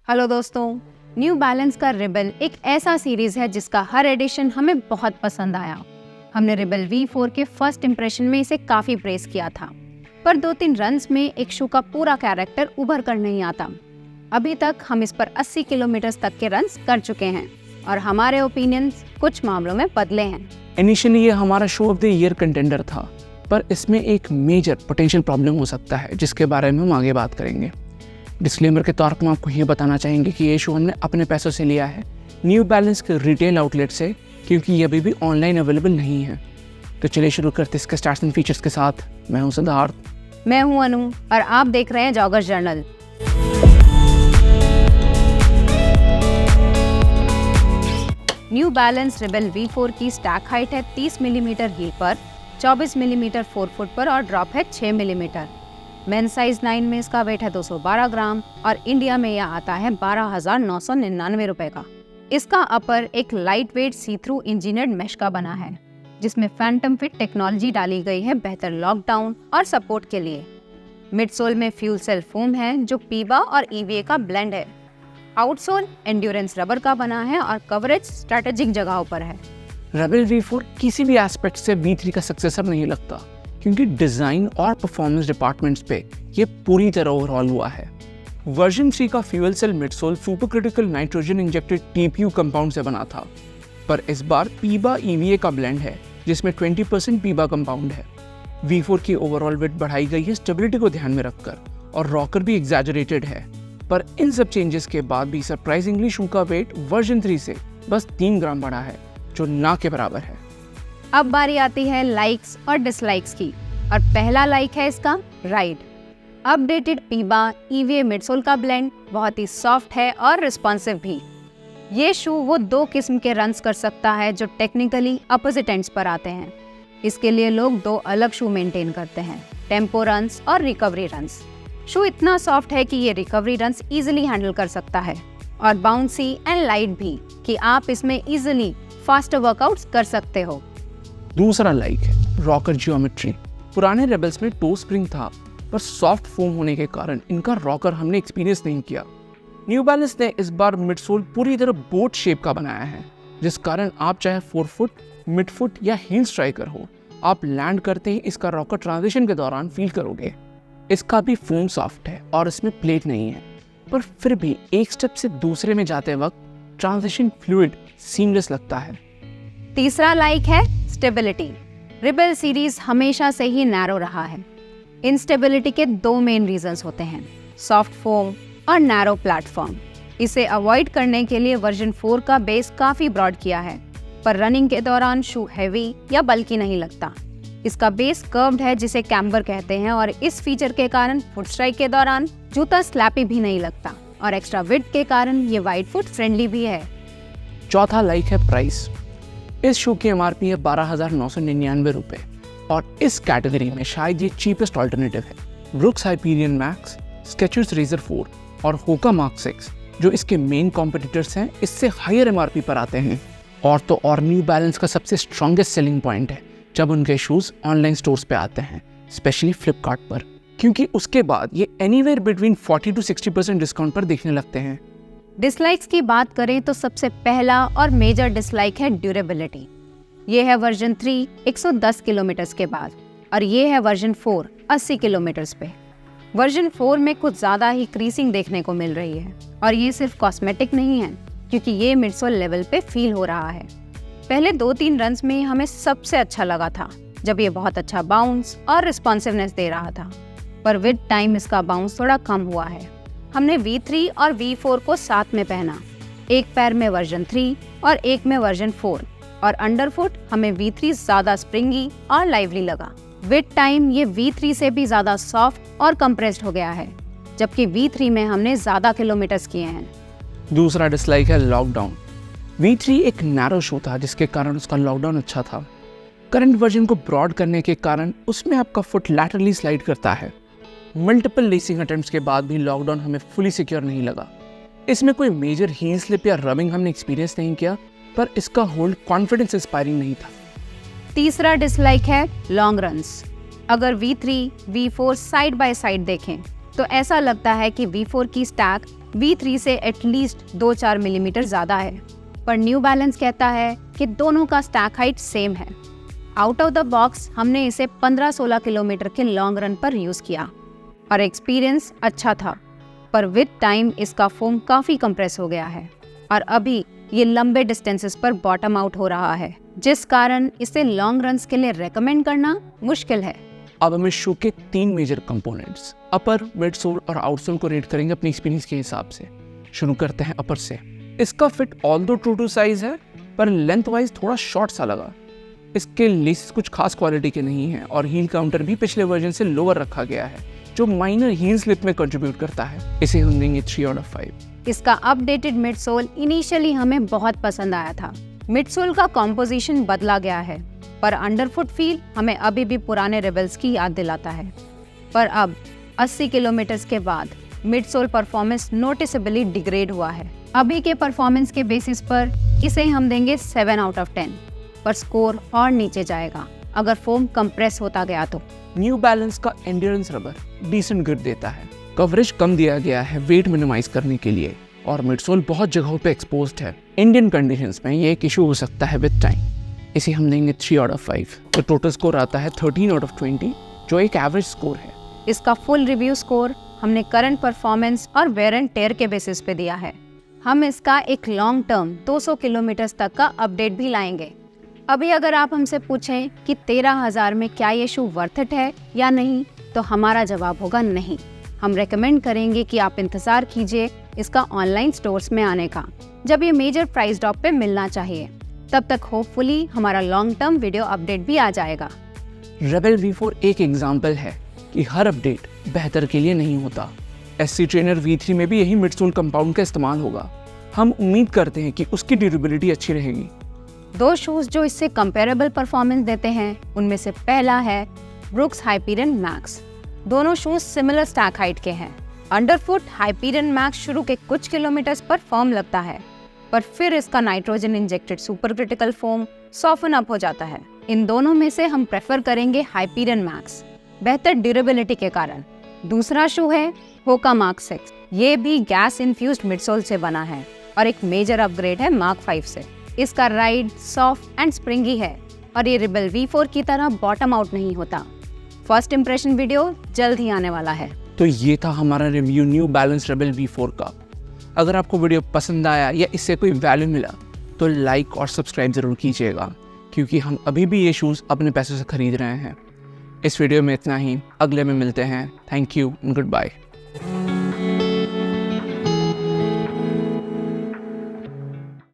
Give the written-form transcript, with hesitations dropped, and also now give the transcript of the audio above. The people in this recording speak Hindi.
हेलो दोस्तों, न्यू बैलेंस का रिबल एक ऐसा सीरीज है जिसका हर एडिशन हमें बहुत पसंद आया। हमने रिबल V4 के फर्स्ट इंप्रेशन में इसे काफी प्रेस किया था, पर 2-3 रन्स में एक शू का पूरा कैरेक्टर उभर कर नहीं आता। अभी तक हम इस पर 80 किलोमीटर तक के रन्स कर चुके हैं और हमारे ओपिनियंस कुछ मामलों में बदले हैं। इनिशियली ये हमारा show off the year contender था, पर इसमें एक मेजर पोटेंशियल प्रॉब्लम हो सकता है जिसके बारे में हम आगे बात करेंगे। डिस्क्लेमर के तौर पर हम आपको ये बताना चाहेंगे कि ये शो हमने अपने पैसों से लिया है, न्यू बैलेंस के रिटेल आउटलेट से, क्योंकि ये अभी भी ऑनलाइन अवेलेबल नहीं है। तो चलिए शुरू करते हैं इसके स्टार्स एंड फीचर्स के साथ। मैं हूं सिद्धार्थ। मैं हूं अनु और आप देख रहे हैं joggers journal. New balance rebel V4 की स्टैक हाइट है 30 मिलीमीटर हील पर, 24 मिलीमीटर 4 फुट पर और ड्रॉप है 6 मिलीमीटर। मेन साइज 9 में इसका वेट है 212 ग्राम और इंडिया में यह आता है 12,999 रुपए का। इसका अपर एक लाइट वेट सी थ्रू इंजीनियर्ड मेश का बना है, जिसमें फैंटम फिट टेक्नोलॉजी डाली गई है बेहतर लॉकडाउन और सपोर्ट के लिए। मिडसोल में फ्यूल सेल फोम है जो पीबा और EVA का ब्लेंड है। आउटसोल एंड्योरेंस रबर का बना है और कवरेज स्ट्रेटेजिक जगहों पर है। रिबल V4 किसी भी एस्पेक्ट से V3 का सक्सेसर नहीं लगता, क्योंकि डिजाइन और परफॉर्मेंस डिपार्टमेंट्स पे ये पूरी तरह ओवरऑल हुआ है। वर्जन 3 का fuel cell midsole super critical nitrogen injected TPU compound से बना था, पर इस बार पीबा EVA का ब्लेंड है जिसमें 20% पीबा कंपाउंड है। V4 की ओवरऑल वेट बढ़ाई गई है स्टेबिलिटी को ध्यान में रखकर, और रॉकर भी एग्जैजरेटेड है। पर इन सब चेंजेस के बाद भी सरप्राइजिंगली शू का वेट वर्जन 3 से बस 3 ग्राम बढ़ा है, जो ना के बराबर है। अब बारी आती है लाइक्स और डिसलाइक्स की, और पहला लाइक है इसका राइड। अपडेटेड पीबा EVA मिडसोल का ब्लेंड बहुत ही सॉफ्ट है और रिस्पॉन्सिव भी। ये शू वो 2 किस्म के रन्स कर सकता है जो टेक्निकली अपोजिट एंड्स पर आते हैं। इसके लिए लोग 2 अलग शू मेंटेन करते हैं, टेम्पो रन्स और रिकवरी रन्स। शू इतना सॉफ्ट है कि ये रिकवरी रन्स इजीली हैंडल कर सकता है, और बाउंसी एंड लाइट भी कि आप इसमें इजीली फास्टर वर्कआउट्स कर सकते हो। दूसरा लाइक है रॉकर जियोमेट्री। पुराने रेबल्स में टो स्प्रिंग था, पर सॉफ्ट फोम होने के कारण इनका रॉकर हमने एक्सपीरियंस नहीं किया। न्यू बैलेंस ने इस बार मिडसोल पूरी तरह बोट शेप का बनाया है, जिस कारण आप चाहे 4 फुट, मिड फुट या हील स्ट्राइकर हो, आप लैंड करते ही इसका रॉकर ट्रांजिशन के दौरान फील करोगे। इसका भी फोम सॉफ्ट है और इसमें प्लेट नहीं है, पर फिर भी एक स्टेप से दूसरे में जाते वक्त ट्रांजिशन फ्लूइड सीमलेस लगता है। तीसरा लाइक है स्टेबिलिटी। रिबल सीरीज हमेशा से ही नैरो रहा है। इंस्टेबिलिटी के 2 मेन रीजंस होते हैं, सॉफ्ट फोम और नैरो प्लेटफॉर्म। इसे अवॉइड करने के लिए वर्जन 4 का बेस काफी ब्रॉड किया है, पर रनिंग के दौरान शू हैवी या बल्कि नहीं लगता। इसका बेस कर्व्ड है जिसे कैम्बर कहते हैं, और इस फीचर के कारण फुट स्ट्राइक के दौरान जूता स्लैपी भी नहीं लगता, और एक्स्ट्रा विड्थ के कारण ये वाइड फुट फ्रेंडली भी है। चौथा लाइक है प्राइस। इस शू की MRP है 12,999 रुपए, और इस कैटेगरी में शायद ये चीपेस्ट ऑल्टरनेटिव है। Brooks Hyperion Max, Skechers Razor 4 और होका मार्क 6 जो इसके मेन कॉम्पिटिटर्स हैं, इससे हायर MRP पर आते हैं। और तो और न्यू बैलेंस का सबसे स्ट्रॉन्गेस्ट सेलिंग पॉइंट है जब उनके शूज ऑनलाइन स्टोर्स पे आते हैं, स्पेशली फ्लिपकार्ट पर, क्योंकि उसके बाद ये एनीवेयर बिटवीन 40 to 60% डिस्काउंट पर दिखने लगते हैं। डिसलाइक्स की बात करें तो सबसे पहला और मेजर डिसलाइक है ड्यूरेबिलिटी। ये है वर्जन 3 110 किलोमीटर के बाद, और ये है वर्जन 4 80 किलोमीटर पे। वर्जन 4 में कुछ ज़्यादा ही क्रीसिंग देखने को मिल रही है, और ये सिर्फ कॉस्मेटिक नहीं है, क्योंकि ये मिडसोल लेवल पे फील हो रहा है। पहले 2-3 रन्स में हमें सबसे अच्छा लगा था जब ये बहुत अच्छा बाउंस और रिस्पॉन्सिवनेस दे रहा था, पर विद टाइम इसका बाउंस थोड़ा कम हुआ है। हमने V3 और V4 को साथ में पहना, एक पैर में वर्जन 3 और एक में वर्जन 4, और अंडरफुट हमें V3 ज्यादा स्प्रिंगी और लाइवली लगा। विद टाइम ये V3 से भी ज्यादा सॉफ्ट और कंप्रेस्ड हो गया है, जबकि V3 में हमने ज्यादा किलोमीटर्स किए हैं। दूसरा डिसलाइक है लॉकडाउन। V3 एक नैरो शू था, जिसके कारण उसका लॉकडाउन अच्छा था। करंट वर्जन को ब्रॉड करने के कारण उसमें आपका फुट लैटरली स्लाइड करता है। मल्टीपल लेसिंग अटेम्प्ट्स के बाद भी लॉकडाउन हमें फुली सिक्योर नहीं लगा। इसमें कोई मेजर हील स्लिप या रबिंग हमने एक्सपीरियंस नहीं किया, पर इसका होल्ड कॉन्फिडेंस इंस्पायरिंग नहीं था। तीसरा डिसलाइक है लॉन्ग रन्स। अगर V3, V4 side by side देखें तो ऐसा लगता है कि V4 की स्टैक V3 से एटलीस्ट 2-4 मिलीमीटर ज़्यादा है, पर न्यू बैलेंस कहता है कि दोनों का स्टैक हाइट सेम है। आउट ऑफ द बॉक्स हमने इसे 15-16 किलोमीटर के लॉन्ग रन पर यूज़ किया और एक्सपीरियंस अच्छा था, पर विद टाइम इसका फोम काफ़ी कंप्रेस हो गया है और अभी ये लंबे डिस्टेंसेस पर बॉटम आउट हो रहा है, जिस कारण इसे लॉन्ग रन्स के लिए रेकमेंड करना मुश्किल है। अब हमें शू के 3 मेजर कंपोनेंट्स अपर, मिडसोल और आउटसोल को रेट करेंगे अपनी एक्सपीरियंस के हिसाब से। शुरू करते हैं अपर से। इसका fit although true to size है, पर लेंथ वाइज थोड़ा शॉर्ट सा लगा। इसके लेसेस कुछ खास क्वालिटी के नहीं हैं और हील काउंटर भी पिछले वर्जन से लोअर रखा गया है, जो माइनर हील स्लिप में कंट्रीब्यूट करता है। इसे हम देंगे 3 आउट ऑफ 5। इसका अपडेटेड मिडसोल इनिशियली हमें बहुत पसंद आया था। मिडसोल का कॉम्पोजिशन बदला गया है, पर अंडरफुट फील हमें अभी भी पुराने रेबल्स की याद दिलाता है। पर अब 80 किलोमीटर के बाद मिडसोल परफॉर्मेंस नोटिसेबली डिग्रेड हुआ है। अभी के परफॉर्मेंस के बेसिस पर इसे हम देंगे 7 आउट ऑफ 10, पर स्कोर और नीचे जाएगा अगर फोम कंप्रेस होता गया तो। न्यू बैलेंस का एंड्योरेंस रबर डिसेंट ग्रिप देता है। कवरेज कम दिया गया है वेट मिनिमाइज करने के लिए और मिडसोल बहुत जगहों पे एक्सपोज्ड है। इंडियन कंडीशंस में ये एक इशू हो सकता है विद टाइम। इसे हम देंगे 3 आउट ऑफ 5। तो टोटल स्कोर आता है 13 आउट ऑफ 20, जो एक एवरेज स्कोर है। इसका फुल रिव्यू स्कोर हमने करंट परफॉर्मेंस और वेयर एंड टेयर के बेसिस पे दिया है। हम इसका एक लॉन्ग टर्म 200 किलोमीटर तक का अपडेट भी लाएंगे। अभी अगर आप हमसे पूछें कि 13,000 में क्या ये शू वर्थ इट है या नहीं, तो हमारा जवाब होगा नहीं। हम रेकमेंड करेंगे कि आप इंतज़ार कीजिए इसका ऑनलाइन स्टोर्स में आने का, जब ये मेजर प्राइस ड्रॉप पे मिलना चाहिए। तब तक होपफुली हमारा लॉन्ग टर्म वीडियो अपडेट भी आ जाएगा। रेबेल V4 एक एग्जाम्पल है कि हर अपडेट बेहतर के लिए नहीं होता। SC ट्रेनर V3 में भी यही मिडसोल कंपाउंड का इस्तेमाल होगा। हम उम्मीद करते हैं कि उसकी ड्यूरेबिलिटी अच्छी रहेगी। 2 शूज जो इससे कंपेरेबल परफॉर्मेंस देते हैं, उनमें से पहला है ब्रुक्स हाइपीरियन मैक्स। दोनों शूज सिमिलर स्टैक हाइट के हैं। अंडरफुट हाइपीरियन मैक्स शुरू के कुछ किलोमीटर्स पर फर्म लगता है, पर फिर इसका nitrogen injected super critical foam soften up हो जाता है। इन दोनों में से हम प्रेफर करेंगे हाइपीरियन मैक्स, बेहतर ड्यूरेबिलिटी के कारण। दूसरा शू है होका मार्क 6। ये भी गैस इन्फ्यूज्ड मिडसोल से बना है और एक मेजर अपग्रेड है मार्क 5 से। इसका राइड सॉफ्ट एंड स्प्रिंगी है और ये रेबेल V4 की तरह बॉटम आउट नहीं होता। फर्स्ट इंप्रेशन वीडियो जल्द ही आने वाला है। तो ये था हमारा review new balance rebel V4 का। अगर आपको वीडियो पसंद आया या इससे कोई वैल्यू मिला तो लाइक और सब्सक्राइब ज़रूर कीजिएगा, क्योंकि हम अभी भी ये शूज़ अपने पैसों से खरीद रहे हैं। इस वीडियो में इतना ही, अगले में मिलते हैं। Thank you and good bye.